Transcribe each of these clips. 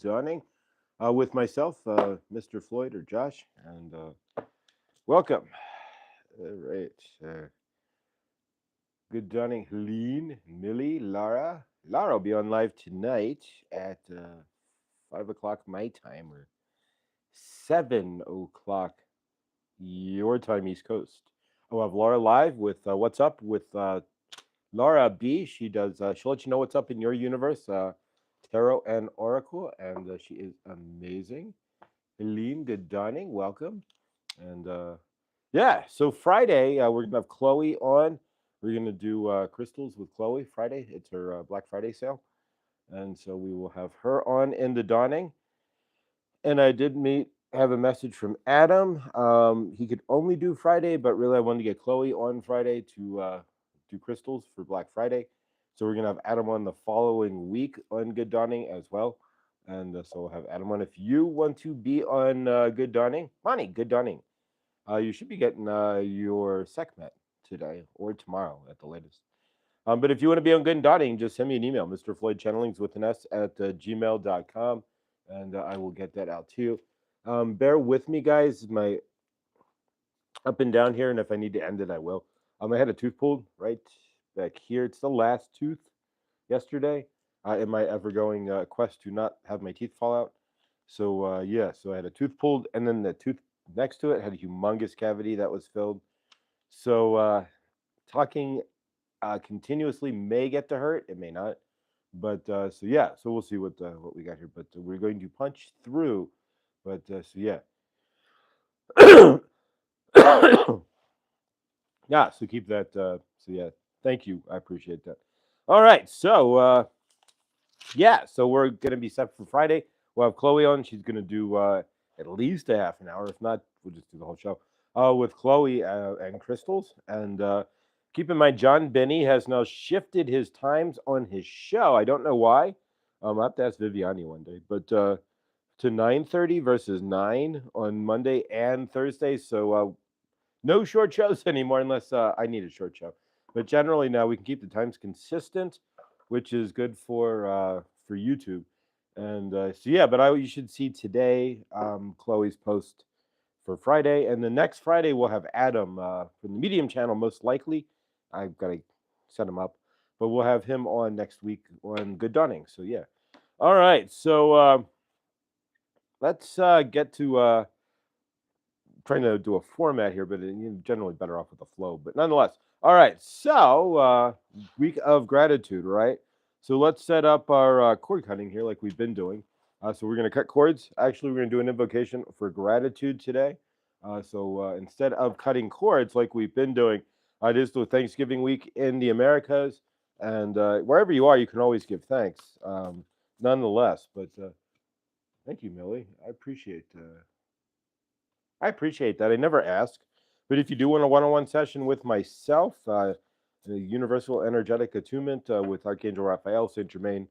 Dawning with myself, Mr. Floyd or Josh, and welcome. All right. Good Dawning, Helene, Millie, Lara. Lara will be on live tonight at 5 o'clock my time or 7 o'clock your time, East Coast. I'll have Laura live with What's Up with Laura B. She'll let you know what's up in your universe, tarot and oracle, and she is amazing. Helene, good dawning, welcome. And yeah, so Friday we're gonna have Chloe on. We're gonna do crystals with Chloe Friday. It's her Black Friday sale, and so we will have her on in the dawning. And I did have a message from Adam. He could only do Friday, but really I wanted to get Chloe on Friday to do crystals for Black Friday. So we're gonna have Adam on the following week on Good Dawning as well, and so we'll have Adam on. If you want to be on Good Dawning, Money, Good Dawning, you should be getting your Sekhmet today or tomorrow at the latest. But if you want to be on Good Dawning, just send me an email, Mr. Floyd Channelings with an S at gmail.com, and I will get that out to you. Bear with me, guys. My up and down here, and if I need to end it, I will. I had a tooth pulled right back here. It's the last tooth yesterday in my ever-going quest to not have my teeth fall out. So yeah, so I had a tooth pulled, and then the tooth next to it had a humongous cavity that was filled. So talking continuously may get to hurt. It may not. But so yeah, so we'll see what we got here. But we're going to punch through. But so yeah. Yeah, so keep that. So yeah, thank you. I appreciate that. All right, so yeah, so we're gonna be set for Friday. We'll have Chloe on. She's gonna do at least a half an hour. If not, we'll just do the whole show with Chloe and crystals. And keep in mind, John Benny has now shifted his times on his show. I don't know why. I have to ask Viviani one day, but to 9:30 versus 9 on Monday and Thursday. So no short shows anymore unless I need a short show. But generally now we can keep the times consistent, which is good for YouTube. And so yeah, but you should see today Chloe's post for Friday, and the next Friday we'll have Adam from the Medium channel most likely. I've got to set him up, but we'll have him on next week on Good Dawning. So yeah, all right. So let's get to trying to do a format here, but you're generally better off with the flow. But nonetheless, all right. So week of gratitude, right? So let's set up our cord cutting here, like we've been doing. So we're going to cut cords. Actually, we're going to do an invocation for gratitude today. So instead of cutting cords like we've been doing, it is the Thanksgiving week in the Americas, and wherever you are, you can always give thanks, nonetheless. But thank you, Millie. I appreciate that. I never ask, but if you do want a one-on-one session with myself, the Universal Energetic Attunement with Archangel Raphael, Saint Germain,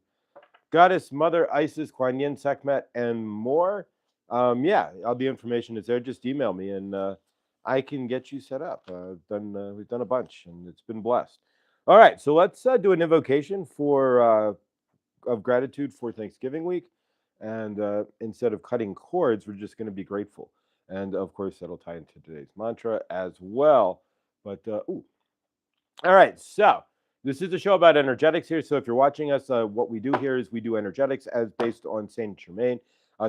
Goddess, Mother, Isis, Kuan Yin, Sekhmet, and more, yeah, all the information is there. Just email me, and I can get you set up. We've done a bunch, and it's been blessed. All right, so let's do an invocation for of gratitude for Thanksgiving week, and instead of cutting cords, we're just going to be grateful. And of course, that'll tie into today's mantra as well. But, all right. So this is a show about energetics here. So if you're watching us, what we do here is we do energetics as based on Saint Germain.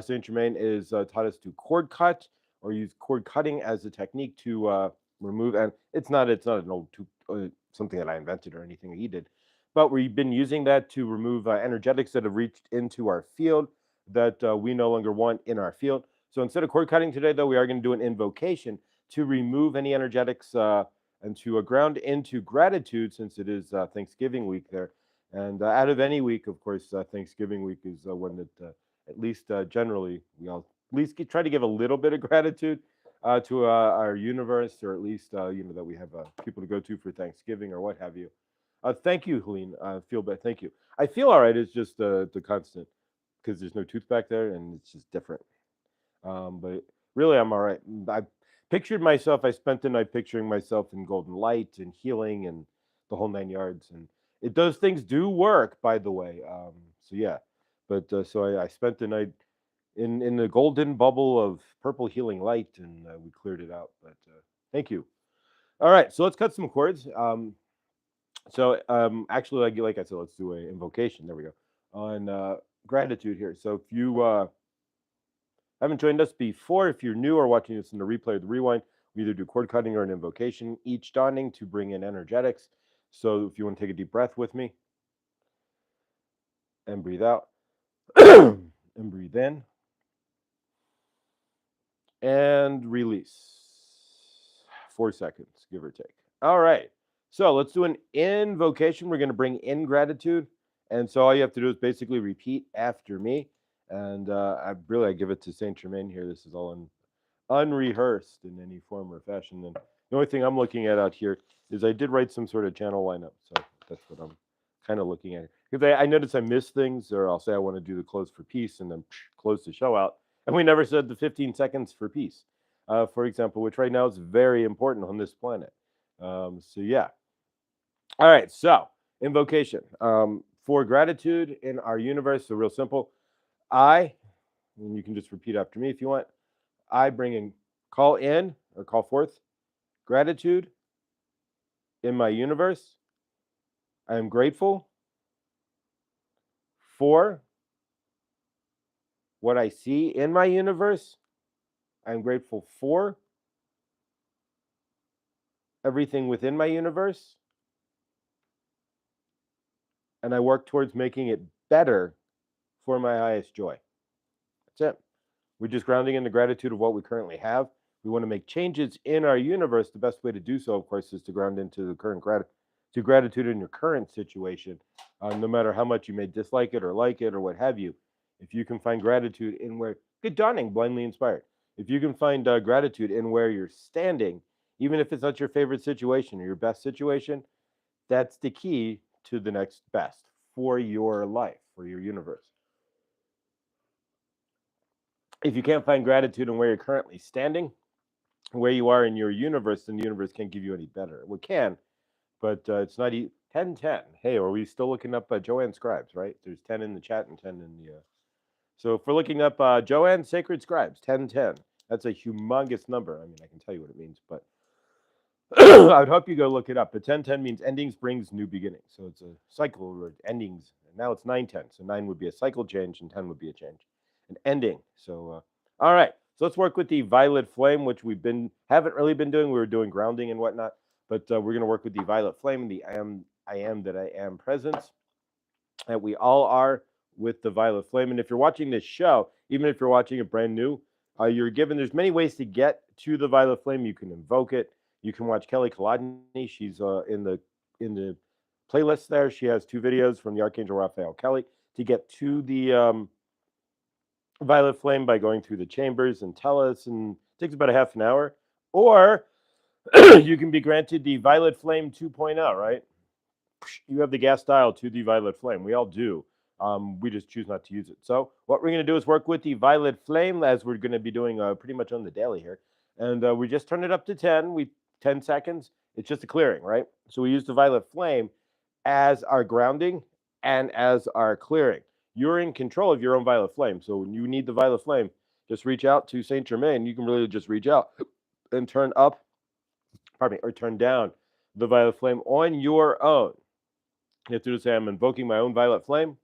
Saint Germain is taught us to cord cut or use cord cutting as a technique to remove. And it's not an old something that I invented or anything he did, but we've been using that to remove energetics that have reached into our field that we no longer want in our field. So instead of cord cutting today, though, we are going to do an invocation to remove any energetics and to ground into gratitude, since it is Thanksgiving week there. And out of any week, of course, Thanksgiving week is one that at least generally we all at least try to give a little bit of gratitude to our universe, or at least that we have people to go to for Thanksgiving or what have you. Thank you, Helene. I feel better. Thank you. I feel all right. It's just the constant, because there's no tooth back there, and it's just different. But really, I'm all right. I pictured myself, I spent the night picturing myself in golden light and healing and the whole 9 yards. And those things do work, by the way. So yeah. But so I spent the night in the golden bubble of purple healing light, and we cleared it out. But thank you. All right, so let's cut some cords. Actually, like I said, let's do an invocation. There we go on gratitude here. So if you haven't joined us before, if you're new or watching this in the replay or the rewind, we either do cord cutting or an invocation each dawning to bring in energetics. So if you want to take a deep breath with me and breathe out and breathe in and release. 4 seconds, give or take. All right. So let's do an invocation. We're going to bring in gratitude. And so all you have to do is basically repeat after me. And I give it to Saint Germain here. This is all unrehearsed in any form or fashion. And the only thing I'm looking at out here is I did write some sort of channel lineup. So that's what I'm kind of looking at. Because I notice I miss things, or I'll say I want to do the close for peace and then close the show out. And we never said the 15 seconds for peace, for example, which right now is very important on this planet. So, yeah. All right. So, invocation for gratitude in our universe. So, real simple. And you can just repeat after me if you want. I call in or call forth gratitude in my universe. I am grateful for what I see in my universe. I'm grateful for everything within my universe. And I work towards making it better for my highest joy. That's it. We're just grounding in the gratitude of what we currently have. We want to make changes in our universe. The best way to do so, of course, is to ground into the current gratitude in your current situation, no matter how much you may dislike it or like it or what have you. If you can find gratitude in where, good dawning, blindly inspired. If you can find gratitude in where you're standing, even if it's not your favorite situation or your best situation, that's the key to the next best for your life, for your universe. If you can't find gratitude in where you're currently standing, where you are in your universe, then the universe can't give you any better. Well, it can, but it's not 10-10. Hey, are we still looking up Joanne Scribes, right? There's 10 in the chat and 10 in the... So if we're looking up Joanne Sacred Scribes, 10-10, that's a humongous number. I mean, I can tell you what it means, but I would hope you go look it up. But 10-10 means endings brings new beginnings. So it's a cycle or endings. And now it's 9-10. So 9 would be a cycle change and 10 would be a change, an ending. So, all right. So let's work with the violet flame, which haven't really been doing. We were doing grounding and whatnot. But we're going to work with the violet flame and the I am that I am presence. And we all are with the violet flame. And if you're watching this show, even if you're watching it brand new, there's many ways to get to the violet flame. You can invoke it. You can watch Kelly Kolodny. She's in the playlist there. She has 2 videos from the Archangel Raphael Kelly to get to the violet flame by going through the chambers and tellus, and it takes about a half an hour. Or you can be granted the violet flame 2.0, right? You have the gas dial to the violet flame. We all do. We just choose not to use it. So what we're going to do is work with the violet flame, as we're going to be doing pretty much on the daily here. And we just turn it up to 10. 10 seconds. It's just a clearing, right? So we use the violet flame as our grounding and as our clearing. You're in control of your own violet flame. So when you need the violet flame, just reach out to Saint Germain. You can really just reach out and turn down the violet flame on your own. You have to just say, I'm invoking my own violet flame,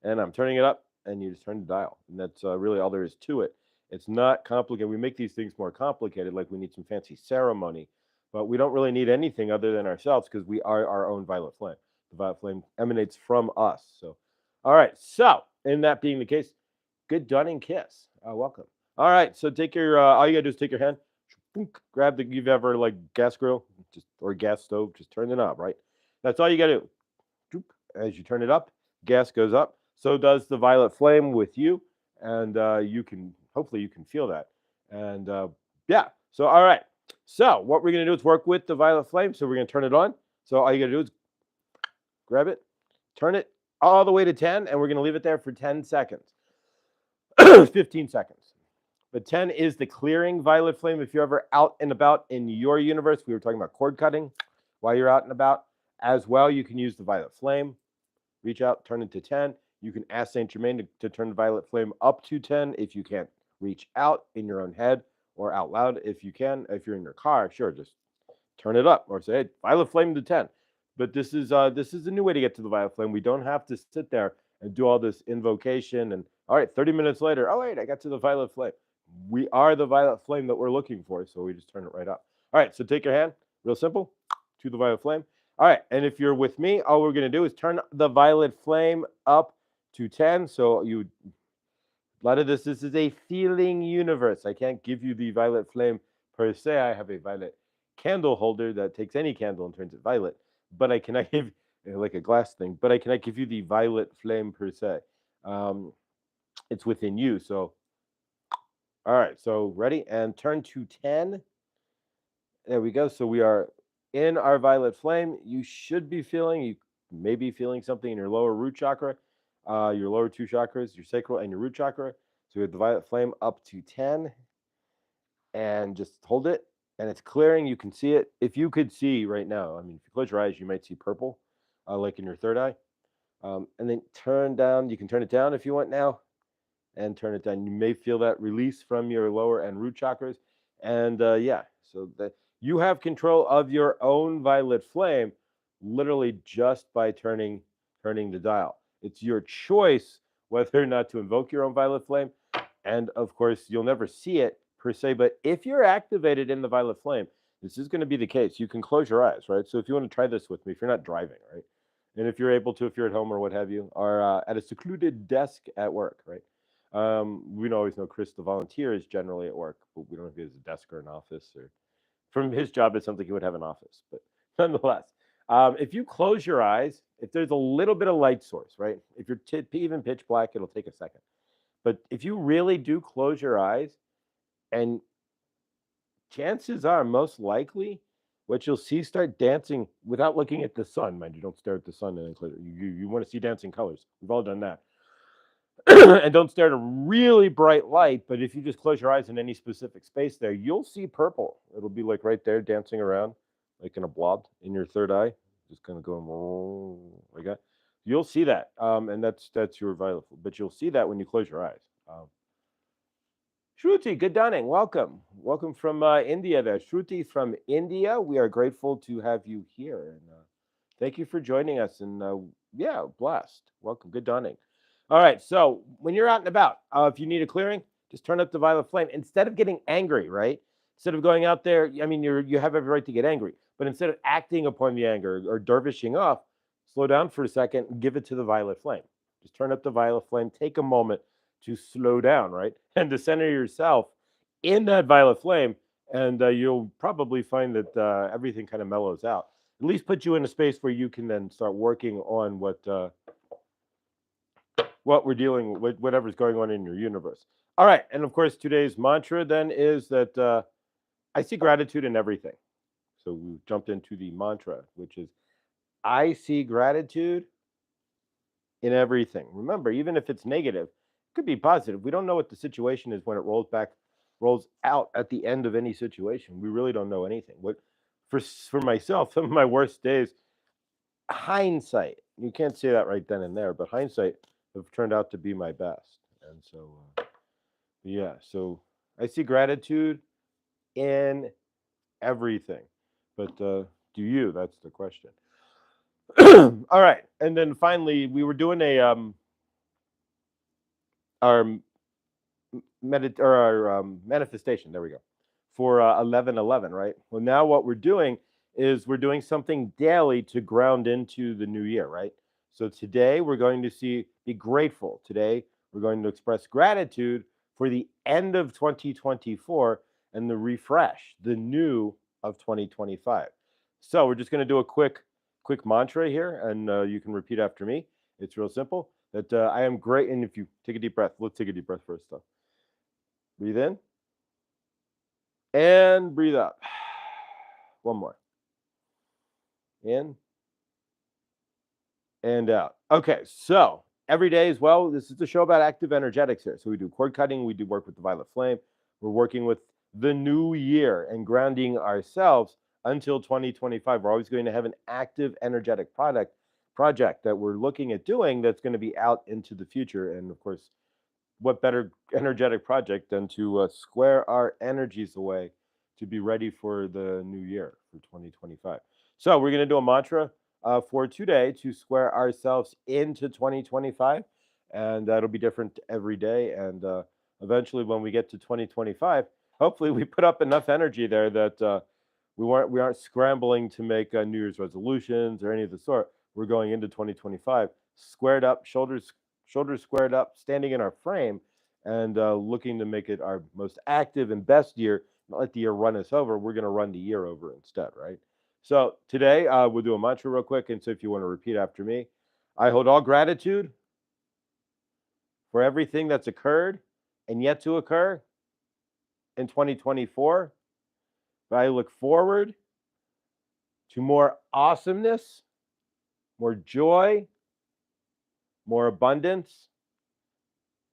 and I'm turning it up, and you just turn the dial. And that's really all there is to it. It's not complicated. We make these things more complicated, like we need some fancy ceremony, but we don't really need anything other than ourselves, because we are our own violet flame. The violet flame emanates from us. So, all right. So, in that being the case, good dawning kiss. Welcome. All right. So take your, all you gotta do is take your hand, grab you've ever like gas grill, or gas stove, just turn the knob, right? That's all you gotta do. As you turn it up, gas goes up. So does the violet flame with you, and hopefully you can feel that. And yeah. So all right. So what we're gonna do is work with the violet flame. So we're gonna turn it on. So all you gotta do is grab it, turn it all the way to 10, and we're gonna leave it there for 10 seconds. 15 seconds. But 10 is the clearing violet flame. If you're ever out and about in your universe, we were talking about cord cutting while you're out and about as well, you can use the violet flame. Reach out, turn it to 10. You can ask Saint Germain to turn the violet flame up to 10 if you can't reach out in your own head, or out loud if you can. If you're in your car, sure, just turn it up or say, hey, violet flame to 10. But this is a new way to get to the violet flame. We don't have to sit there and do all this invocation and all right, 30 minutes later, oh wait, I got to the violet flame. We are the violet flame that we're looking for, so we just turn it right up. All right, so take your hand, real simple, to the violet flame. All right, and if you're with me, all we're going to do is turn the violet flame up to 10. So a lot of this is a feeling universe. I can't give you the violet flame per se. I have a violet candle holder that takes any candle and turns it violet, but I cannot give like a glass thing, but I cannot give you the violet flame per se. It's within you. So, all right, so ready and turn to 10. There we go. So we are in our violet flame. You should be feeling, you may be feeling something in your lower root chakra, your lower two chakras, your sacral and your root chakra. So we have the violet flame up to 10 and just hold it. And it's clearing. You can see it. If you could see right now, I mean, if you close your eyes, you might see purple, like in your third eye. And then turn down. You can turn it down if you want now and turn it down. You may feel that release from your lower and root chakras. And yeah, so that you have control of your own violet flame literally just by turning the dial. It's your choice whether or not to invoke your own violet flame. And of course, you'll never see it per se, but if you're activated in the violet flame, this is going to be the case. You can close your eyes, right? So if you want to try this with me, if you're not driving, right? And if you're able to, if you're at home or what have you, or at a secluded desk at work, right? We don't always know Chris, the volunteer, is generally at work, but we don't know if he has a desk or an office. Or from his job, it sounds like he would have an office, but nonetheless, if you close your eyes, if there's a little bit of light source, right? If you're even pitch black, it'll take a second. But if you really do close your eyes, and chances are, most likely, what you'll see start dancing without looking at the sun. Mind you, don't stare at the sun and then close it. You want to see dancing colors. We've all done that. And don't stare at a really bright light, but if you just close your eyes in any specific space there, you'll see purple. It'll be like right there dancing around, like in a blob in your third eye, just kind of going like that. You'll see that, and that's your violet. But you'll see that when you close your eyes. Shruti, good dawning. Welcome from India. There, Shruti from India. We are grateful to have you here, and thank you for joining us. And yeah, blessed. Welcome. Good dawning. All right. So when you're out and about, if you need a clearing, just turn up the violet flame. Instead of getting angry, right? Instead of going out there, I mean, you have every right to get angry, but instead of acting upon the anger or dervishing off, slow down for a second and give it to the violet flame. Just turn up the violet flame. Take a moment to slow down, right? And to center yourself in that violet flame. And you'll probably find that everything kind of mellows out. At least put you in a space where you can then start working on what we're dealing with, whatever's going on in your universe. All right. And of course, today's mantra then is that I see gratitude in everything. So we jumped into the mantra, which is I see gratitude in everything. Remember, even if it's negative, it could be positive. We don't know what the situation is when it rolls out at the end of any situation. We really don't know anything. What for myself, some of my worst days, hindsight. You can't say that right then and there, but hindsight have turned out to be my best. And so, yeah. So I see gratitude in everything. But do you? That's the question. All right, and then finally, we were doing our manifestation. There we go, for 11/11, right? Well, now what we're doing is we're doing something daily to ground into the new year, right? So today we're going to be grateful. Today we're going to express gratitude for the end of 2024 and the refresh, the new of 2025. So we're just going to do a quick mantra here, and you can repeat after me. It's real simple. That I am great. And if you take a deep breath, let's take a deep breath first, though. Breathe in and breathe out. One more. In and out. Okay, so every day as well, this is the show about active energetics here. So we do cord cutting, we do work with the violet flame. We're working with the new year and grounding ourselves until 2025. We're always going to have an active energetic product, project that we're looking at doing that's going to be out into the future. And of course, what better energetic project than to square our energies away to be ready for the new year for 2025. So we're going to do a mantra for today to square ourselves into 2025, and that'll be different every day. And eventually, when we get to 2025, hopefully we put up enough energy there that we aren't scrambling to make New Year's resolutions or any of the sort. We're going into 2025 squared up, shoulders squared up, standing in our frame, and looking to make it our most active and best year. Not let the year run us over. We're going to run the year over instead, right? So today we'll do a mantra real quick, and so if you want to repeat after me, I hold all gratitude for everything that's occurred and yet to occur in 2024. But I look forward to more awesomeness, more joy, more abundance,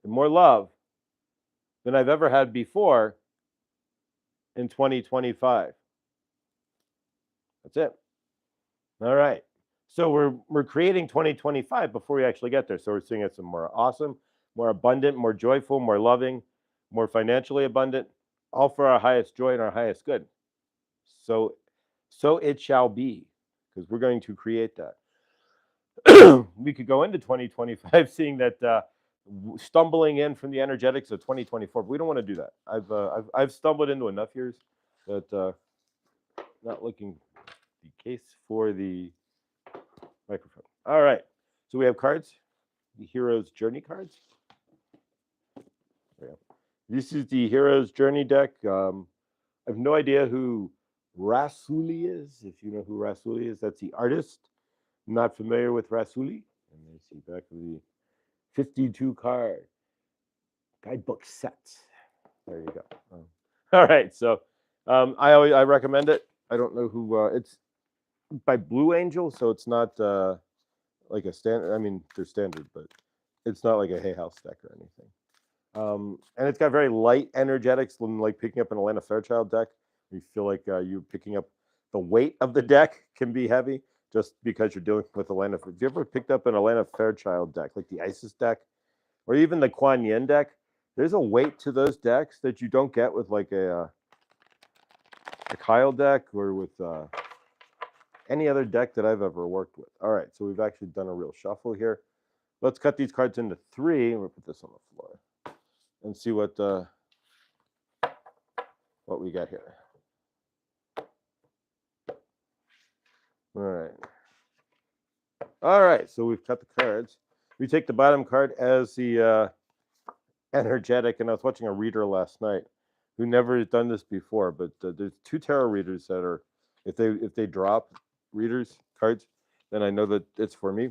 and more love than I've ever had before in 2025. That's it. All right. So we're creating 2025 before we actually get there. So we're seeing it some more awesome, more abundant, more joyful, more loving, more financially abundant, all for our highest joy and our highest good. So it shall be, because we're going to create that. We could go into 2025 seeing that stumbling in from the energetics of 2024. But we don't want to do that. I've stumbled into enough years that not looking the case for the microphone. All right. So we have cards, the Hero's Journey cards. There we go. This is the Hero's Journey deck. I have no idea who Rasuli is. If you know who Rasuli is, that's the artist. I'm not familiar with Rasuli. And I see back of the 52 card guidebook set. There you go. All right. So I recommend it. I don't know who it's by Blue Angel, so it's not like a standard. I mean, they're standard, but it's not like a Hay House deck or anything. And it's got very light energetics, like picking up an Atlanta Fairchild deck. You feel like you're picking up the weight of the deck can be heavy just because you're dealing with Atlanta. Have you ever picked up an Atlanta Fairchild deck, like the Isis deck, or even the Kuan Yin deck? There's a weight to those decks that you don't get with like a Kyle deck or with any other deck that I've ever worked with. All right, so we've actually done a real shuffle here. Let's cut these cards into three. We'll put this on the floor and see what we got here. All right, so we've cut the cards. We take the bottom card as the energetic, and I was watching a reader last night who never has done this before, but there's two tarot readers that are, if they drop readers cards, then I know that it's for me.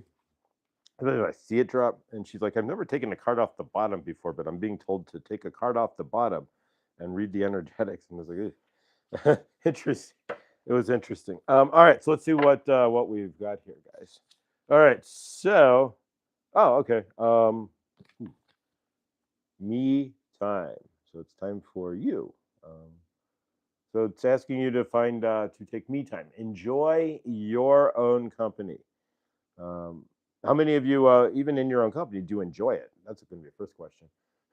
And then I see it drop, and she's like, I've never taken a card off the bottom before, but I'm being told to take a card off the bottom and read the energetics. And I was like, interesting. It was interesting. All right, so let's see what we've got here, guys. All right, so, okay. Me time. So it's time for you. So it's asking you to take me time. Enjoy your own company. How many of you, even in your own company, do enjoy it? That's going to be the first question.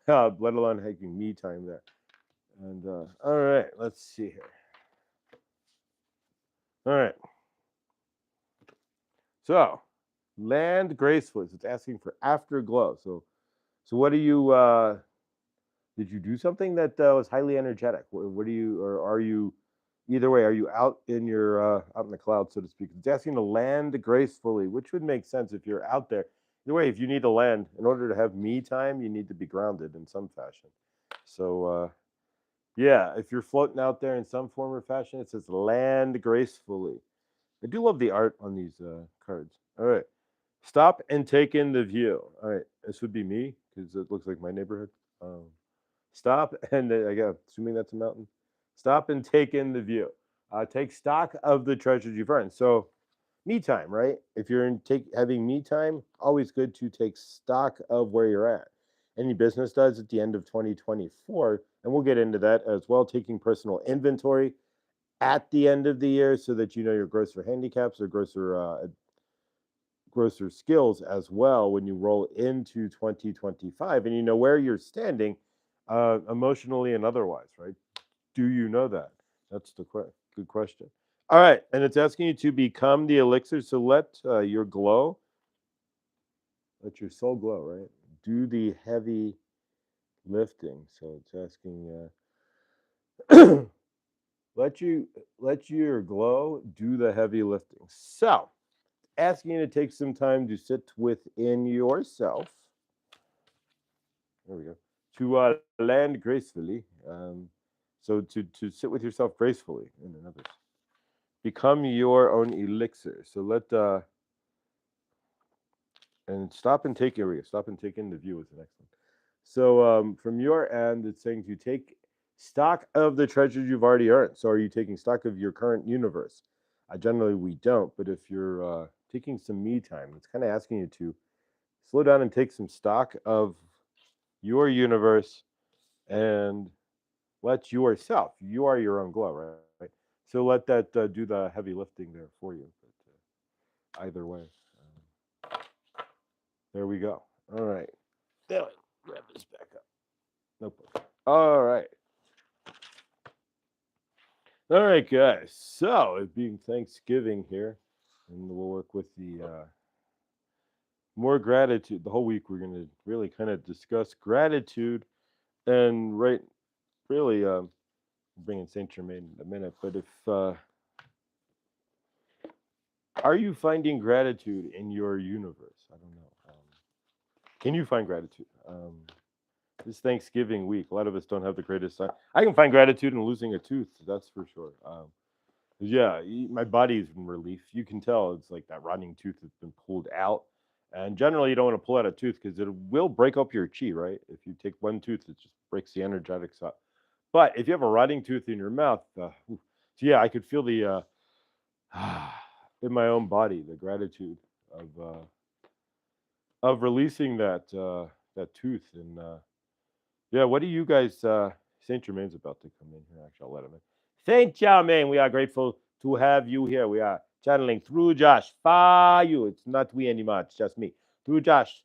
Let alone taking me time there. And all right, let's see here. All right. So, land gracefully. So it's asking for afterglow. So what do you? Did you do something that was highly energetic? What do you, or are you? Either way, are you out in the cloud, so to speak? It's asking to land gracefully, which would make sense if you're out there. Either way, if you need to land, in order to have me time, you need to be grounded in some fashion. So, yeah, if you're floating out there in some form or fashion, it says land gracefully. I do love the art on these cards. All right. Stop and take in the view. All right. This would be me because it looks like my neighborhood. Stop and assuming that's a mountain. Stop and take in the view. Take stock of the treasures you've earned. So, me time, right? If you're having me time, always good to take stock of where you're at. Any business does at the end of 2024, and we'll get into that as well. Taking personal inventory at the end of the year so that you know your grosser handicaps or grosser grosser skills as well when you roll into 2025, and you know where you're standing, emotionally and otherwise, right? Do you know that? That's the good question. All right, and it's asking you to become the elixir. So let your glow, let your soul glow, right? Do the heavy lifting. So it's asking, let you let your glow do the heavy lifting. So asking you to take some time to sit within yourself. There we go. To land gracefully. So to sit with yourself gracefully and others. Become your own elixir. So let and stop and take area. Stop and take in the view is the next one. So from your end, it's saying to take stock of the treasures you've already earned. So are you taking stock of your current universe? Generally, we don't. But if you're taking some me time, it's kind of asking you to slow down and take some stock of your universe and let yourself. You are your own glow, right? So let that do the heavy lifting there for you. But either way, there we go. All right. Now, grab this back up. Notebook. All right. All right, guys. So it being Thanksgiving here, and we'll work with the more gratitude. The whole week we're going to really kind of discuss gratitude and really bring in Saint Germain in a minute. But if are you finding gratitude in your universe? I don't know. Can you find gratitude? This Thanksgiving week, a lot of us don't have the greatest time. I can find gratitude in losing a tooth, that's for sure. Yeah, my body's in relief. You can tell it's like that rotting tooth has been pulled out. And generally, you don't want to pull out a tooth because it will break up your chi, right? If you take one tooth, it just breaks the energetics up. But if you have a rotting tooth in your mouth, so yeah, I could feel the in my own body the gratitude of releasing that tooth. And yeah, what do you guys? Saint Germain's about to come in here. Actually, I'll let him in. Saint Germain, we are grateful to have you here. We are channeling through Josh for you. It's not we anymore. It's just me. Through Josh,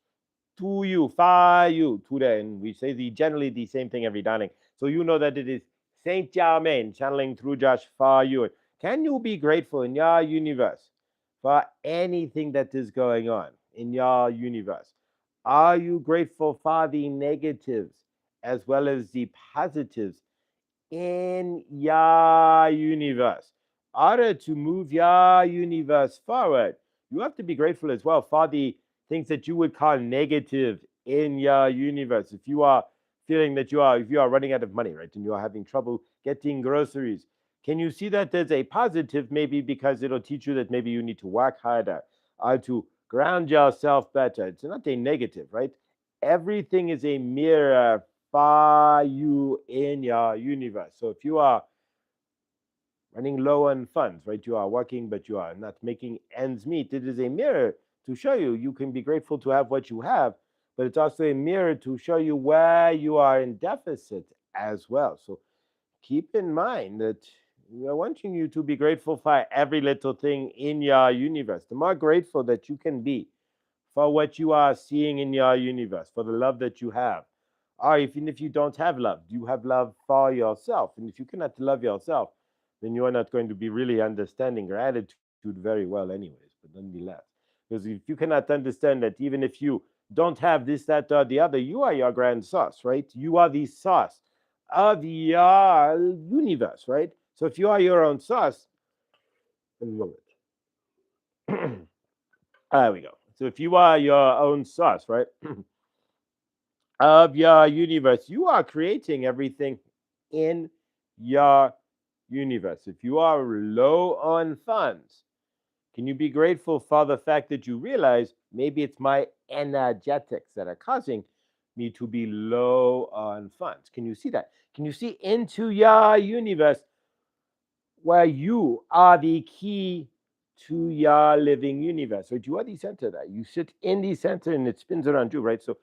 to you, for you, today. And we say generally the same thing every darling. So you know that it is Saint Germain channeling through Josh for you. Can you be grateful in your universe for anything that is going on in your universe? Are you grateful for the negatives as well as the positives in your universe? In order to move your universe forward, you have to be grateful as well for the things that you would call negative in your universe. If you are feeling that if you are running out of money, right, and you are having trouble getting groceries, can you see that there's a positive maybe because it'll teach you that maybe you need to work harder or to ground yourself better? It's not a negative, right? Everything is a mirror for you in your universe. So if you are running low on funds, right? You are working, but you are not making ends meet. It is a mirror to show you you can be grateful to have what you have, but it's also a mirror to show you where you are in deficit as well. So keep in mind that we are wanting you to be grateful for every little thing in your universe. The more grateful that you can be for what you are seeing in your universe, for the love that you have, or even if you don't have love, you have love for yourself. And if you cannot love yourself, then you are not going to be really understanding gratitude very well, anyways. But nonetheless, because if you cannot understand that, even if you don't have this, that, or the other, you are your grand sauce, right? You are the sauce of your universe, right? So if you are your own sauce, there we go. So if you are your own sauce, right, of your universe, you are creating everything in your universe. If you are low on funds, can you be grateful for the fact that you realize maybe it's my energetics that are causing me to be low on funds? Can you see that? Can you see into your universe where you are the key to your living universe? Right? You are the center that you sit in the center and it spins around you, right? So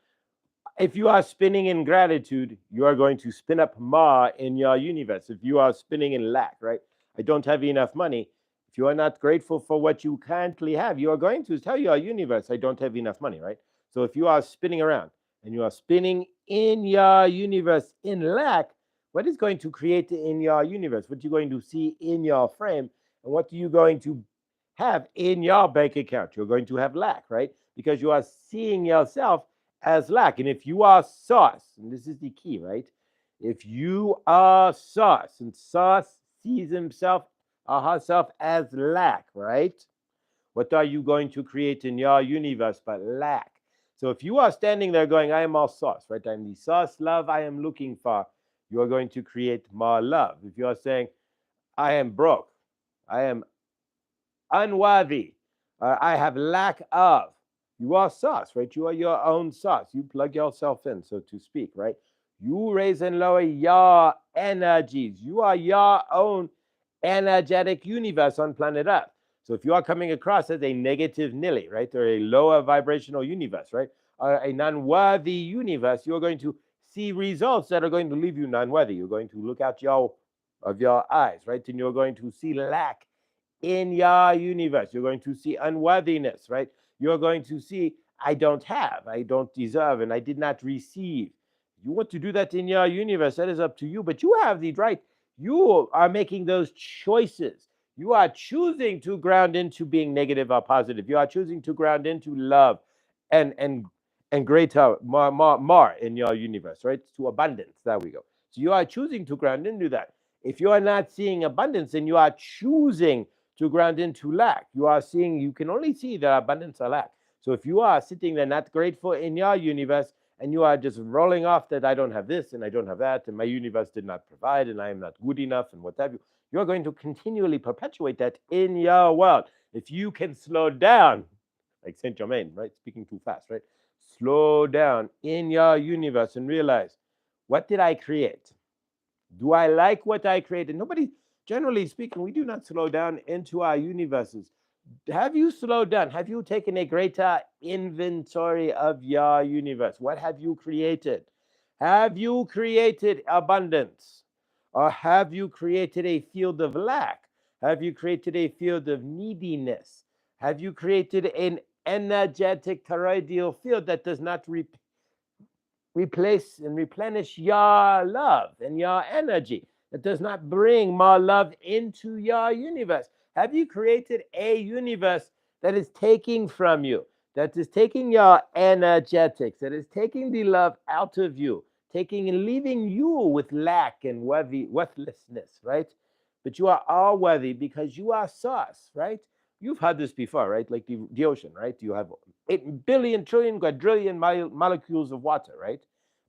if you are spinning in gratitude, you are going to spin up more in your universe. If you are spinning in lack, right? I don't have enough money. If you are not grateful for what you currently have, you are going to tell your universe, I don't have enough money, right? So if you are spinning around and you are spinning in your universe in lack, what is going to create in your universe? What you're going to see in your frame, and what are you going to have in your bank account? You're going to have lack, right? Because you are seeing yourself as lack. And if you are sauce, and this is the key, right? If you are sauce, and sauce sees himself or herself as lack, right? What are you going to create in your universe but lack? So if you are standing there going, I am all sauce, right? I'm the sauce love I am looking for, you are going to create more love. If you are saying, I am broke, I am unworthy, I have lack of, you are sauce, right? You are your own sauce. You plug yourself in, so to speak, right? You raise and lower your energies. You are your own energetic universe on planet Earth. So if you are coming across as a negative nilly, right, or a lower vibrational universe, right, or an unworthy universe, you're going to see results that are going to leave you unworthy. You're going to look out of your eyes, right, and you're going to see lack in your universe. You're going to see unworthiness, right? You're going to see, I don't have, I don't deserve, and I did not receive. You want to do that in your universe, that is up to you, but you have the right. You are making those choices. You are choosing to ground into being negative or positive. You are choosing to ground into love and greater, more in your universe, right? To abundance. There we go. So you are choosing to ground into that. If you are not seeing abundance, then you are choosing to ground into lack. You are seeing, you can only see that abundance or lack. So if you are sitting there not grateful in your universe, and you are just rolling off that I don't have this and I don't have that, and my universe did not provide, and I am not good enough, and what have you, you're going to continually perpetuate that in your world. If you can slow down, like Saint Germain, right? Speaking too fast, right? Slow down in your universe and realize, what did I create? Do I like what I created? Nobody, generally speaking, we do not slow down into our universes. Have you slowed down? Have you taken a greater inventory of your universe? What have you created? Have you created abundance? Or have you created a field of lack? Have you created a field of neediness? Have you created an energetic toroidal field that does not replace and replenish your love and your energy, that does not bring more love into your universe? Have you created a universe that is taking from you, that is taking your energetics, that is taking the love out of you, taking and leaving you with lack and worthlessness, right? But you are all worthy because you are sauce, right? You've had this before, right? Like the ocean, right? You have 8 billion, trillion, quadrillion molecules of water, right?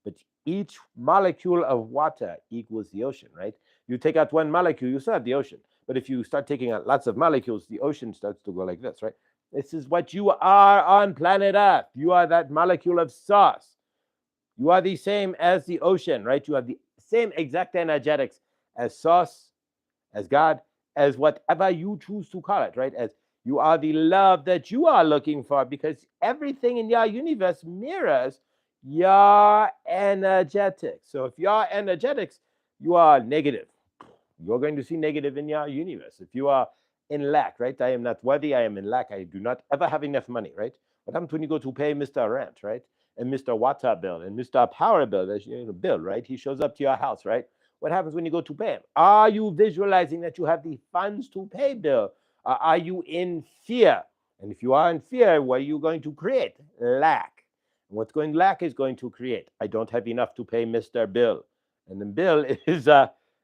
But each molecule of water equals the ocean, right? You take out one molecule, you still have the ocean. But if you start taking out lots of molecules, the ocean starts to go like this, right? This is what you are on planet Earth. You are that molecule of sauce. You are the same as the ocean, right? You have the same exact energetics as sauce, as God, as whatever you choose to call it, right? As you are the love that you are looking for, because everything in your universe mirrors your energetics. So if your energetics, you are negative, you're going to see negative in your universe. If you are in lack, right? I am not worthy, I am in lack, I do not ever have enough money, right? What happens when you go to pay Mr. Rent, right? And Mr. Water bill and Mr. Power bill, that's bill, right? He shows up to your house, right? What happens when you go to pay him? Are you visualizing that you have the funds to pay bill? Are you in fear? And if you are in fear, what are you going to create? Lack. And what's going lack is going to create, I don't have enough to pay Mr. Bill. And the bill is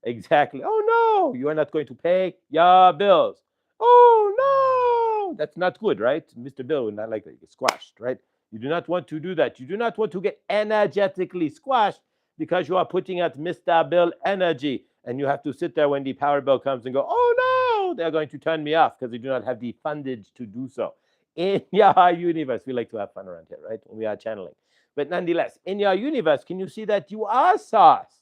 exactly, oh no, you are not going to pay your bills. Oh no, that's not good, right? Mr. Bill would not like to get squashed, right? You do not want to do that. You do not want to get energetically squashed because you are putting out Mr. Bill energy, and you have to sit there when the power bill comes and go, oh no, they're going to turn me off because they do not have the fundage to do so. In your universe, we like to have fun around here, right? When we are channeling. But nonetheless, in your universe, can you see that you are sauce?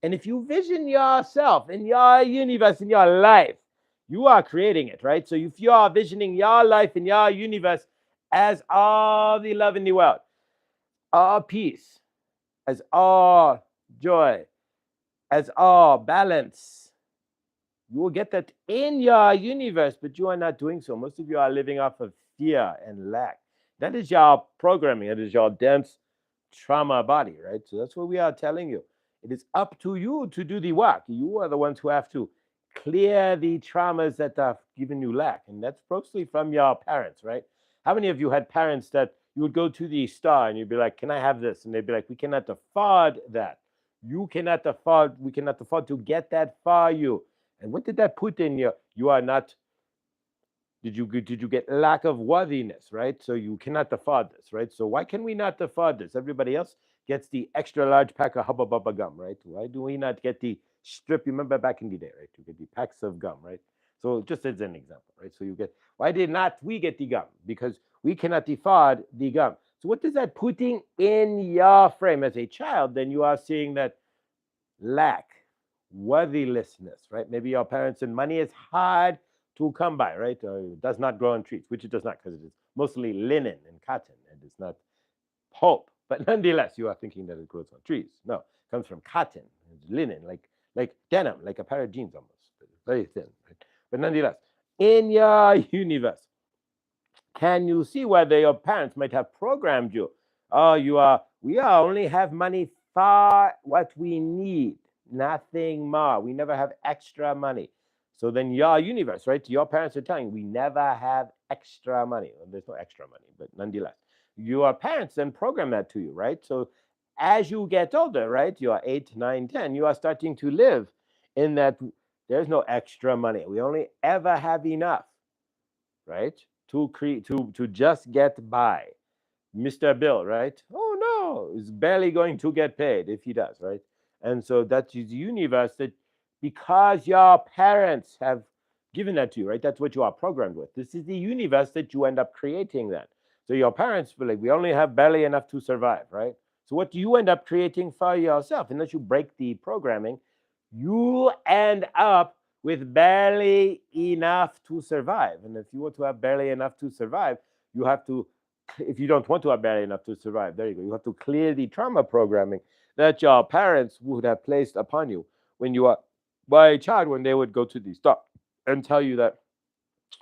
And if you vision yourself in your universe, in your life, you are creating it, right? So if you are visioning your life in your universe as all the love in the world, all peace, as all joy, as all balance, You will get that in your universe, but you are not doing so. Most of you are living off of fear and lack. That is your programming. That is your dense trauma body, right? So that's what we are telling you. It is up to you to do the work. You are the ones who have to clear the traumas that have given you lack. And that's mostly from your parents, right? How many of you had parents that you would go to the store and you'd be like, "Can I have this?" And they'd be like, "We cannot afford that. We cannot afford to get that for you." And what did that put in you? You are not, did you get lack of worthiness, right? So you cannot afford this, right? So why can we not afford this? Everybody else gets the extra large pack of Hubba Bubba gum, right? Why do we not get the strip? You remember back in the day, right? You get the packs of gum, right? So just as an example, right? So you get, why did not we get the gum? Because we cannot afford the gum. So what does that putting in your frame as a child? Then you are seeing that lack, worthlessness, right? Maybe your parents and money is hard to come by, right? It does not grow on trees, which it does not, because it is mostly linen and cotton and it's not pulp. But nonetheless, you are thinking that it grows on trees. No, it comes from cotton, it's linen, like denim, like a pair of jeans almost, very thin. Right? But nonetheless, in your universe, can you see whether your parents might have programmed you? Oh, we are only have money for what we need, nothing more. We never have extra money. So then your universe, right? Your parents are telling you, we never have extra money. Well, there's no extra money, but nonetheless, your parents then program that to you, right? So as you get older, right? You are 8, 9, 10, you are starting to live in that there's no extra money. We only ever have enough, right? To just get by. Mr. Bill, right? Oh no, is barely going to get paid if he does, right? And so that's the universe that because your parents have given that to you, right? That's what you are programmed with. This is the universe that you end up creating then. So your parents feel like we only have barely enough to survive, right? So what do you end up creating for yourself? Unless you break the programming, you end up with barely enough to survive. And if you want to have barely enough to survive, you have to, if you don't want to have barely enough to survive, there you go. You have to clear the trauma programming that your parents would have placed upon you when you were a child, when they would go to the store and tell you that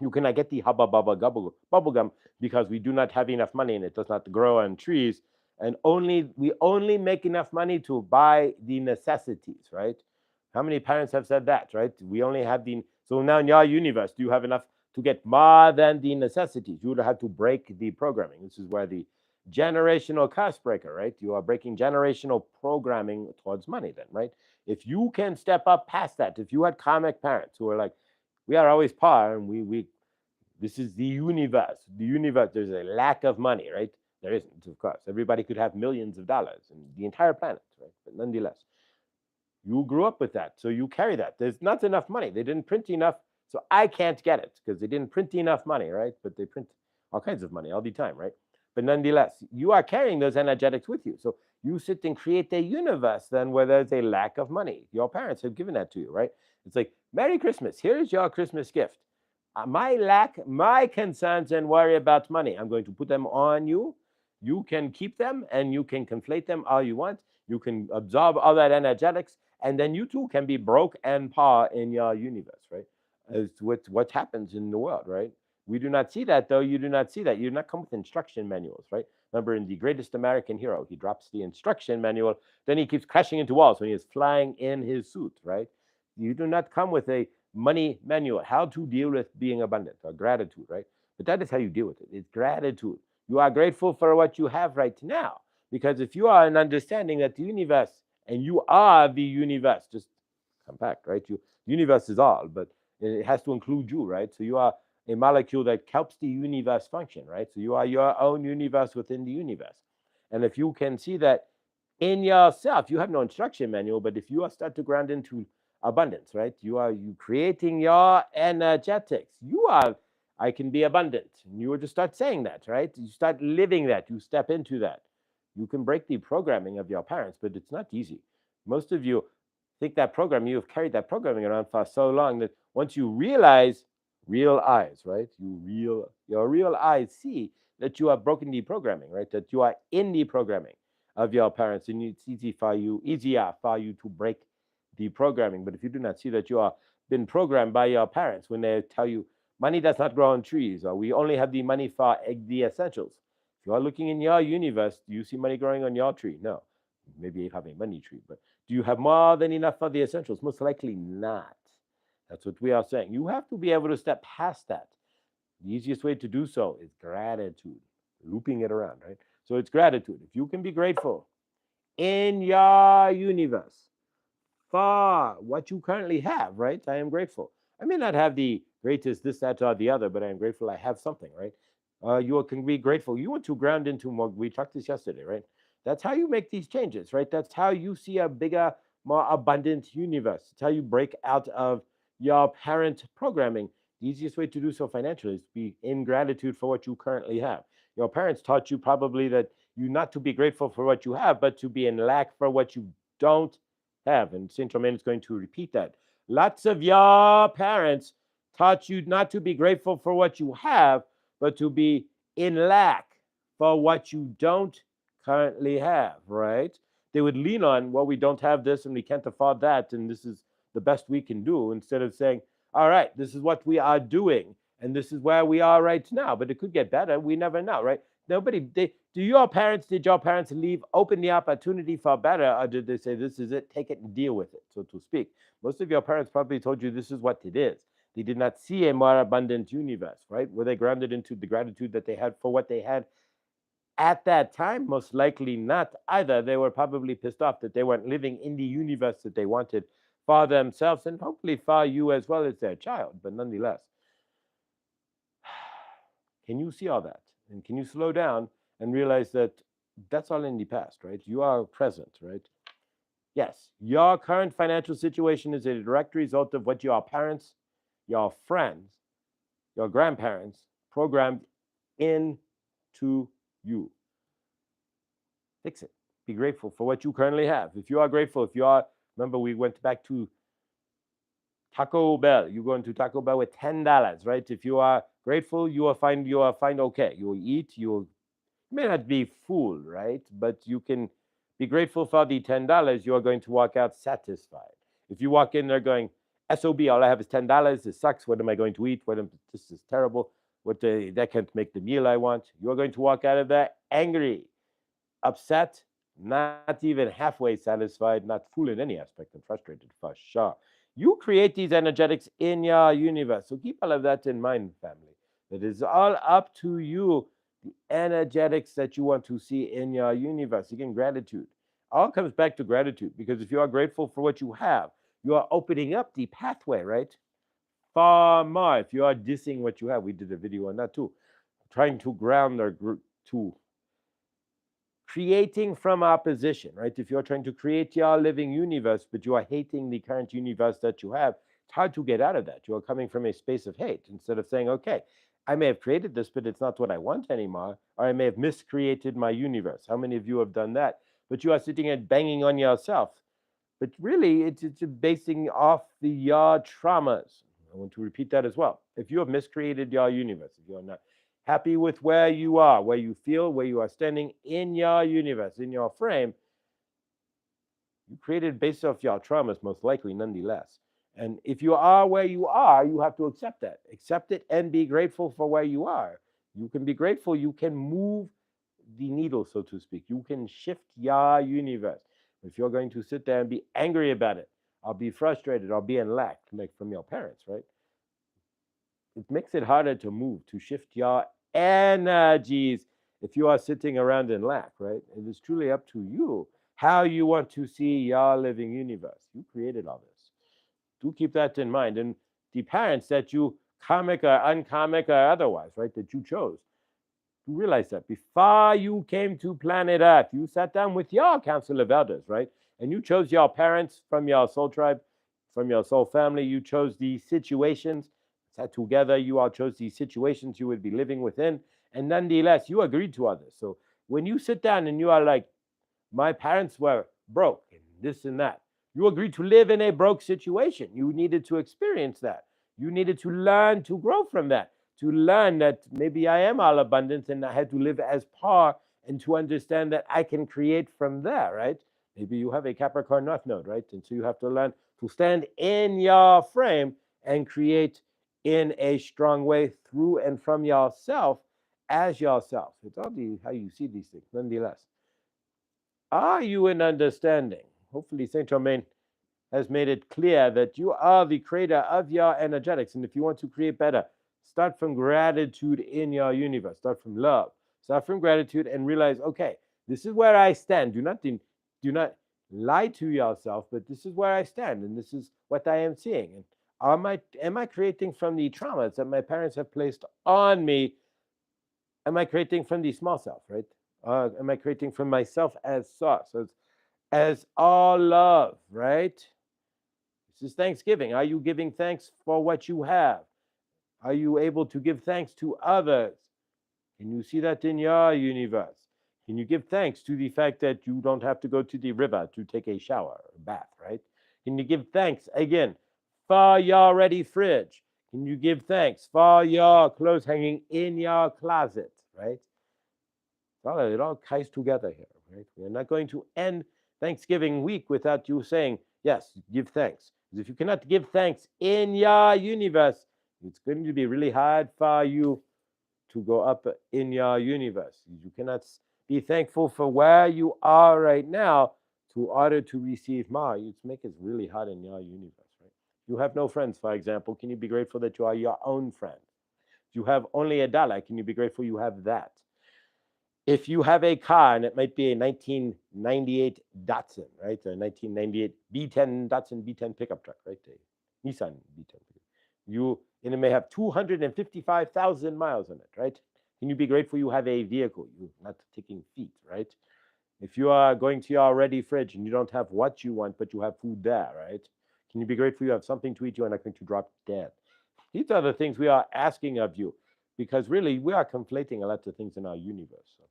you cannot get the hubba bubba bubble gum because we do not have enough money and it does not grow on trees. And we only make enough money to buy the necessities, right? How many parents have said that, right? We only have the, so now in your universe, do you have enough to get more than the necessities? You would have to break the programming. This is where the generational curse breaker, right? You are breaking generational programming towards money then, right? If you can step up past that, if you had karmic parents who are like, we are always poor and we this is the universe. The universe, there's a lack of money, right? There isn't, of course. Everybody could have millions of dollars in the entire planet, right? But nonetheless, you grew up with that. So you carry that. There's not enough money. They didn't print enough. So I can't get it because they didn't print enough money, right? But they print all kinds of money all the time, right? But nonetheless, you are carrying those energetics with you. So you sit and create a universe then where there's a lack of money. Your parents have given that to you, right? It's like, Merry Christmas. Here's your Christmas gift. My concerns and worry about money, I'm going to put them on you. You can keep them and you can conflate them all you want. You can absorb all that energetics, and then you too can be broke and poor in your universe, right? As what happens in the world, right? We do not see that, though. You do not see that. You do not come with instruction manuals, right? Remember, in The Greatest American Hero, he drops the instruction manual, then he keeps crashing into walls when he is flying in his suit, right? You do not come with a money manual, how to deal with being abundant or gratitude, right? But that is how you deal with it. It's gratitude. You are grateful for what you have right now. Because if you are an understanding that the universe and you are the universe, just compact, right? Universe is all, but it has to include you, right? So you are a molecule that helps the universe function, right? So you are your own universe within the universe. And if you can see that in yourself, you have no instruction manual, but if you are start to ground into abundance, right? You creating your energetics. I can be abundant. And you just start saying that, right? You start living that, you step into that. You can break the programming of your parents, but it's not easy. Most of you think that program, you have carried that programming around for so long that once you realize, real eyes, right? Your real eyes see that you have broken the programming, right? That you are in the programming of your parents, and it's easier for you to break the programming. But if you do not see that you are been programmed by your parents when they tell you money does not grow on trees, or we only have the money for the essentials. If you are looking in your universe, do you see money growing on your tree? No. Maybe you have a money tree, but do you have more than enough for the essentials? Most likely not. That's what we are saying. You have to be able to step past that. The easiest way to do so is gratitude, looping it around, right? So it's gratitude. If you can be grateful in your universe for what you currently have, right? I am grateful. I may not have the greatest this, that, or the other, but I am grateful I have something, right? You can be grateful. You want to ground into more. We talked this yesterday, right? That's how you make these changes, right? That's how you see a bigger, more abundant universe. It's how you break out of your parent programming. The easiest way to do so financially is to be in gratitude for what you currently have. Your parents taught you probably that you not to be grateful for what you have, but to be in lack for what you don't have. And Saint Germain is going to repeat that. Lots of your parents taught you not to be grateful for what you have, but to be in lack for what you don't currently have, right? They would lean on, well, we don't have this and we can't afford that, and this is the best we can do, instead of saying, all right, this is what we are doing, and this is where we are right now, but it could get better. We never know, right? Did your parents leave open the opportunity for better, or did they say, this is it, take it and deal with it, so to speak? Most of your parents probably told you this is what it is. They did not see a more abundant universe, right? Were they grounded into the gratitude that they had for what they had at that time? Most likely not either. They were probably pissed off that they weren't living in the universe that they wanted for themselves, and hopefully for you as well as their child. But nonetheless, can you see all that? And can you slow down and realize that that's all in the past, right? You are present, right? Yes, your current financial situation is a direct result of what your parents, your friends, your grandparents programmed into you. Fix it. Be grateful for what you currently have. If you are grateful, remember we went back to Taco Bell. You go into Taco Bell with $10, right? If you are grateful, you will find okay. You will eat. You may not be full, right? But you can be grateful for the $10. You are going to walk out satisfied. If you walk in there going, SOB, all I have is $10. This sucks. What am I going to eat? This is terrible. That can't make the meal I want. You are going to walk out of there angry, upset, not even halfway satisfied, not full in any aspect, and frustrated for sure. You create these energetics in your universe. So keep all of that in mind, family. It is all up to you, the energetics that you want to see in your universe. Again, gratitude. All comes back to gratitude, because if you are grateful for what you have, you are opening up the pathway, right? Far more. If you are dissing what you have, we did a video on that too. Trying to ground or to creating from opposition, right? If you're trying to create your living universe, but you are hating the current universe that you have, it's hard to get out of that. You are coming from a space of hate, instead of saying, okay, I may have created this, but it's not what I want anymore, or I may have miscreated my universe. How many of you have done that? But you are sitting and banging on yourself. But really, it's basing off your traumas. I want to repeat that as well. If you have miscreated your universe, if you're not happy with where you are, where you feel, where you are standing in your universe, in your frame, you created based off your traumas, most likely, nonetheless. And if you are where you are, you have to accept that. Accept it and be grateful for where you are. You can be grateful. You can move the needle, so to speak. You can shift your universe. If you're going to sit there and be angry about it, or be frustrated, or be in lack, like from your parents, right? It makes it harder to move, to shift your energies if you are sitting around in lack, right? It is truly up to you how you want to see your living universe. You created all this. Do keep that in mind. And the parents that you, karmic or unkarmic or otherwise, right, that you chose, you realize that before you came to planet Earth, you sat down with your council of elders, right? And you chose your parents from your soul tribe, from your soul family. You chose these situations. Sat together, you all chose these situations you would be living within. And nonetheless, you agreed to all this. So when you sit down and you are like, my parents were broke and this and that, you agreed to live in a broke situation. You needed to experience that. You needed to learn to grow from that, to learn that maybe I am all abundance and I had to live as poor, and to understand that I can create from there, right? Maybe you have a Capricorn North Node, right? And so you have to learn to stand in your frame and create in a strong way through and from yourself as yourself. It's all how you see these things, nonetheless. Are you in understanding? Hopefully, Saint Germain has made it clear that you are the creator of your energetics. And if you want to create better, start from gratitude in your universe. Start from love. Start from gratitude and realize, okay, this is where I stand. Do not lie to yourself, but this is where I stand, and this is what I am seeing. And am I creating from the traumas that my parents have placed on me? Am I creating from the small self, right? Am I creating from myself as source, as all love, right? This is Thanksgiving. Are you giving thanks for what you have? Are you able to give thanks to others? Can you see that in your universe? Can you give thanks to the fact that you don't have to go to the river to take a shower or bath, right? Can you give thanks again for your ready fridge? Can you give thanks for your clothes hanging in your closet, right? It all ties together here, right? We're not going to end Thanksgiving week without you saying, yes, give thanks. Because if you cannot give thanks in your universe, it's going to be really hard for you to go up in your universe. You cannot be thankful for where you are right now to order to receive more. It's make it really hard in your universe, right? You have no friends, for example. Can you be grateful that you are your own friend? You have only a dollar. Can you be grateful you have that? If you have a car, and it might be a 1998 Datsun, right? A 1998 B10 Datsun B10 pickup truck, right? A Nissan B10. And it may have 255,000 miles on it, right? Can you be grateful you have a vehicle? You're not taking feet, right? If you are going to your ready fridge and you don't have what you want, but you have food there, right? Can you be grateful you have something to eat? You are not going to drop dead. These are the things we are asking of you, because really we are conflating a lot of things in our universe. So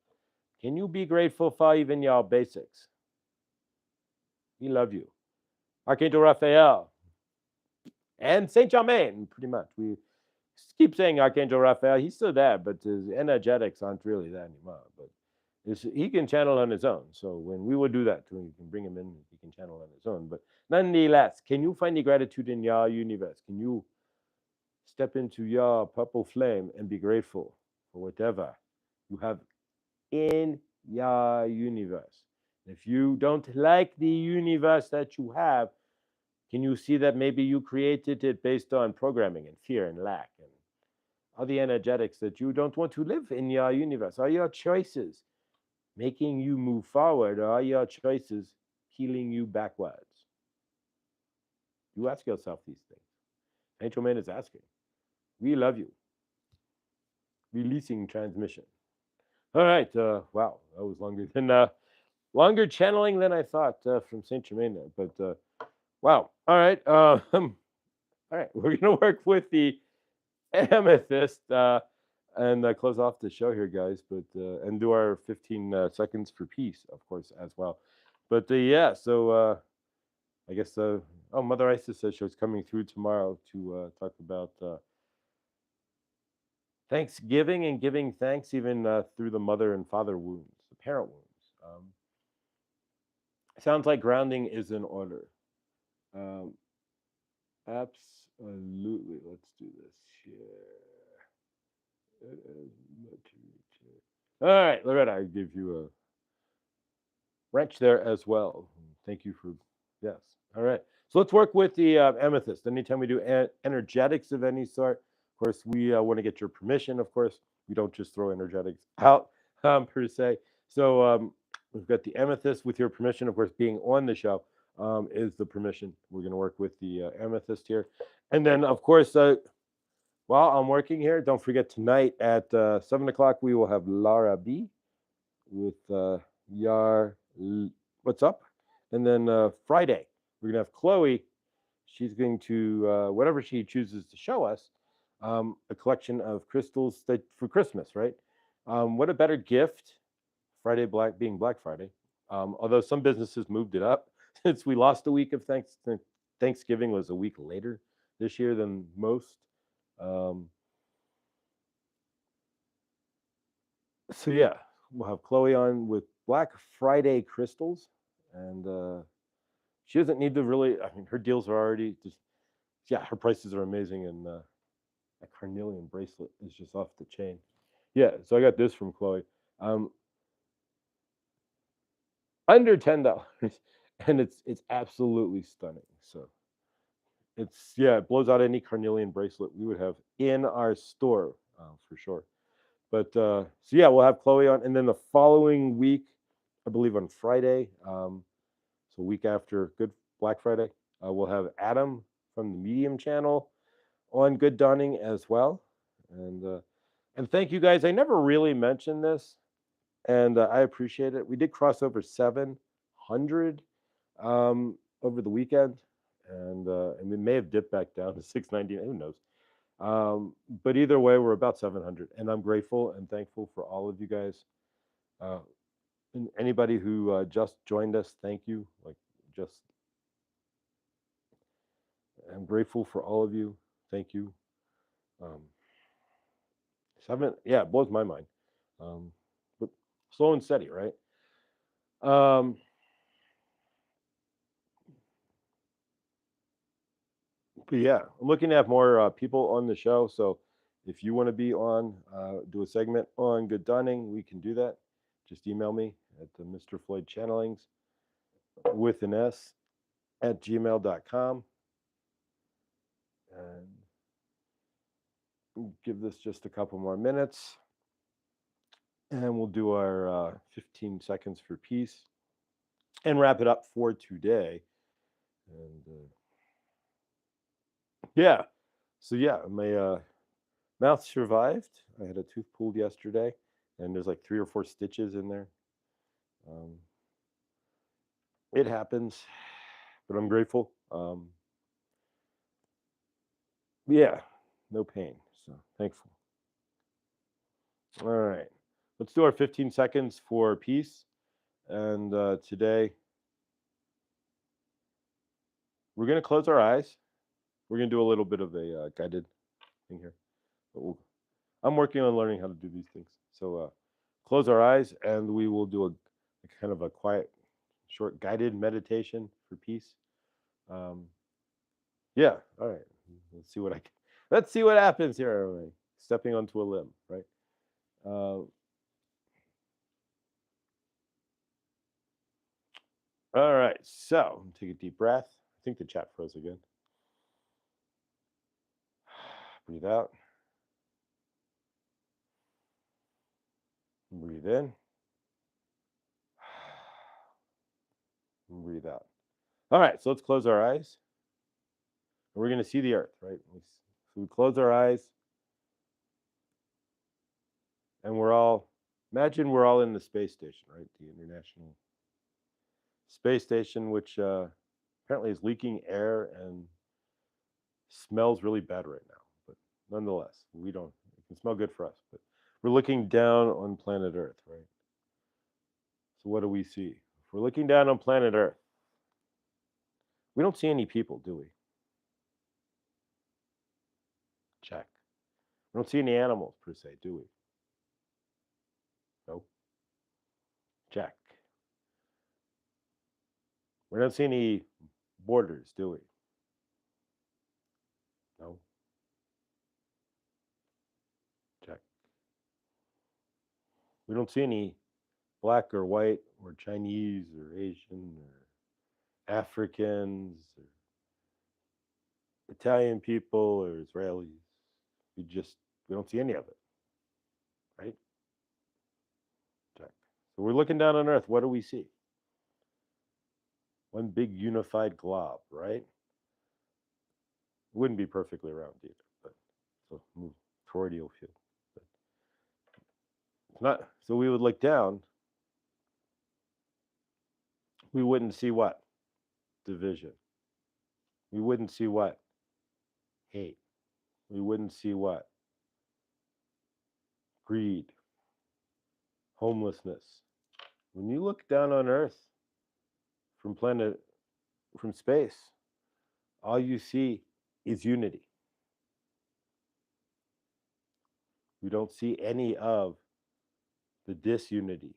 can you be grateful for even your basics? We love you. Archangel Raphael and Saint Germain, pretty much. We keep saying Archangel Raphael. He's still there, but his energetics aren't really there anymore. But he can channel on his own. So when we will do that, we can bring him in. He can channel on his own. But nonetheless, can you find the gratitude in your universe? Can you step into your purple flame and be grateful for whatever you have in your universe? If you don't like the universe that you have, can you see that maybe you created it based on programming and fear and lack and all the energetics that you don't want to live in your universe? Are your choices making you move forward, or are your choices healing you backwards? You ask yourself these things. Angel Man is asking. We love you. Releasing transmission. All right. Wow, that was longer channeling than I thought from Saint Germain there. But wow. All right. All right. We're gonna work with the amethyst and close off the show here, guys. But and do our 15 seconds for peace, of course, as well. But yeah. So I guess. Oh, Mother Isis says she's coming through tomorrow to talk about Thanksgiving and giving thanks even through the mother and father wounds, the parent wounds. Sounds like grounding is in order. Um, Absolutely. Let's do this. Share. All right, Loretta, I give you a wrench there as well. Thank you for, yes. All right. So let's work with the amethyst. Anytime we do energetics of any sort, of course, we want to get your permission. Of course, we don't just throw energetics out per se. So we've got the amethyst with your permission. Of course, being on the show is the permission. We're going to work with the amethyst here. And then, of course, while I'm working here, don't forget tonight at 7 o'clock, we will have Lara B with Yar What's Up. And then Friday, we're going to have Chloe. She's going to, whatever she chooses to show us, a collection of crystals that for Christmas, right? What a better gift, Friday being Black Friday. Although some businesses moved it up since we lost a week of Thanksgiving was a week later this year than most. So yeah, we'll have Chloe on with Black Friday crystals, and she doesn't need to really. I mean, her deals are already just yeah, her prices are amazing, and that carnelian bracelet is just off the chain. Yeah, so I got this from Chloe, um, under $10, and it's absolutely stunning. So it's yeah, it blows out any carnelian bracelet we would have in our store for sure. But so yeah, we'll have Chloe on, and then the following week, I believe on Friday, so week after Good Black Friday, we'll have Adam from the Medium channel on Good Dawning as well, and thank you guys. I never really mentioned this, and I appreciate it. We did cross over 700 over the weekend, and we may have dipped back down to 690. Who knows? But either way, we're about 700, and I'm grateful and thankful for all of you guys. Uh, and anybody who just joined us, thank you. Like, just I'm grateful for all of you. Thank you. Um, yeah, it blows my mind. Um, but slow and steady, right? Um, but yeah, I'm looking to have more people on the show. So if you want to be on, do a segment on Good Dunning, we can do that. Just email me at the Mr. Floyd Channelings with an S at gmail.com. And give this just a couple more minutes. And we'll do our 15 seconds for peace and wrap it up for today. And yeah, so yeah, my mouth survived. I had a tooth pulled yesterday, and there's like 3 or 4 stitches in there. Um, it happens, but I'm grateful. Yeah, no pain. So thankful. All right, let's do our 15 seconds for peace. And today, we're going to close our eyes. We're going to do a little bit of a guided thing here. I'm working on learning how to do these things. So close our eyes, and we will do a kind of a quiet, short guided meditation for peace. Um, yeah. All right. Let's see what let's see what happens here. Right? Stepping onto a limb, right? All right. So take a deep breath. I think the chat froze again. Breathe out. Breathe in. Breathe out. All right. So let's close our eyes. And we're going to see the earth, right? So we close our eyes, and imagine we're all in the space station, right? The International Space Station, which apparently is leaking air and smells really bad right now. But nonetheless, we don't. It can smell good for us, but we're looking down on planet Earth, right? So what do we see? If we're looking down on planet Earth, we don't see any people, do we? Check. We don't see any animals per se, do we? No. Check. We don't see any borders, do we? No. Check. We don't see any black or white or Chinese or Asian or Africans or Italian people or Israelis. We don't see any of it, right? Check. So we're looking down on Earth. What do we see? One big unified glob, right? It wouldn't be perfectly round either, but so toroidal field. But it's not. So we would look down. We wouldn't see what? Division. We wouldn't see what? Hate. We wouldn't see what? Greed. Homelessness. When you look down on Earth from space, all you see is unity. We don't see any of the disunity.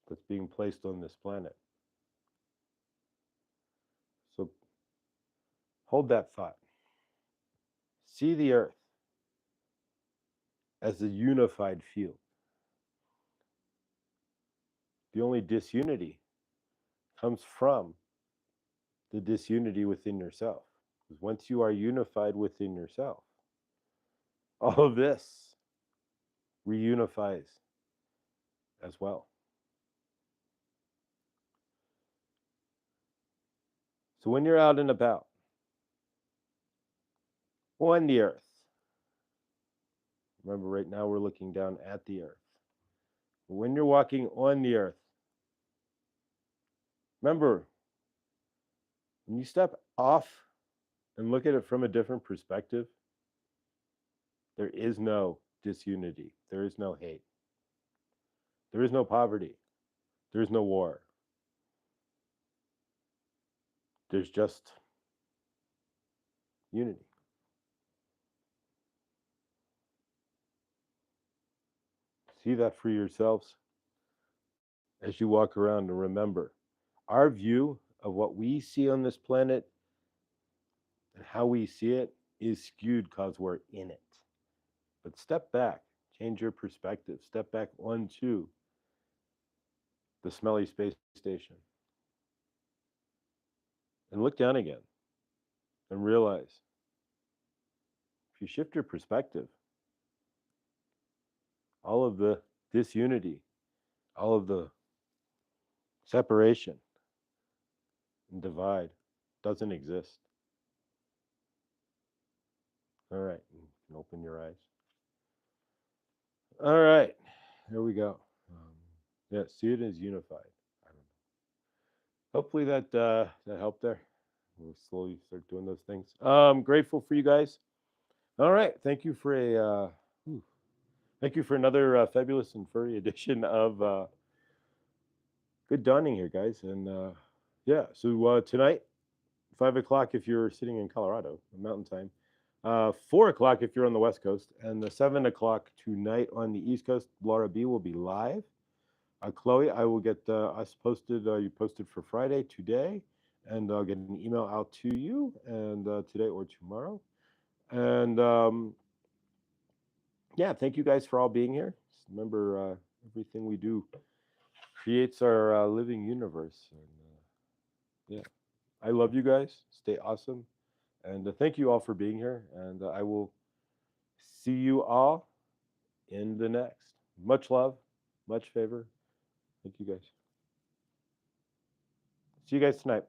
that's being placed on this planet. So hold that thought. See the earth as a unified field. The only disunity comes from the disunity within yourself. Because once you are unified within yourself, all of this reunifies as well. So when you're out and about on the earth, remember right now we're looking down at the earth. When you're walking on the earth, remember when you step off and look at it from a different perspective, there is no disunity, there is no hate, there is no poverty, there is no war. There's just unity. See that for yourselves as you walk around, and remember, our view of what we see on this planet and how we see it is skewed because we're in it. But step back, change your perspective, step back onto the smelly space station and look down again and realize if you shift your perspective, all of the disunity, all of the separation and divide doesn't exist. All right, you can open your eyes. All right, here we go. Yeah, see it as unified. I don't know. Hopefully that helped there. We'll slowly start doing those things. Grateful for you guys. All right, thank you for another fabulous and furry edition of Good Dawning here, guys. And yeah, so tonight, 5 o'clock if you're sitting in Colorado, Mountain Time. 4 o'clock if you're on the West Coast, and the 7 o'clock tonight on the East Coast. Laura B will be live. Chloe, I will get us posted. You posted for Friday today, and I'll get an email out to you, and today or tomorrow. And yeah, thank you guys for all being here. Just remember, everything we do creates our living universe. And yeah, I love you guys. Stay awesome. And thank you all for being here. And I will see you all in the next. Much love, much favor. Thank you guys. See you guys tonight.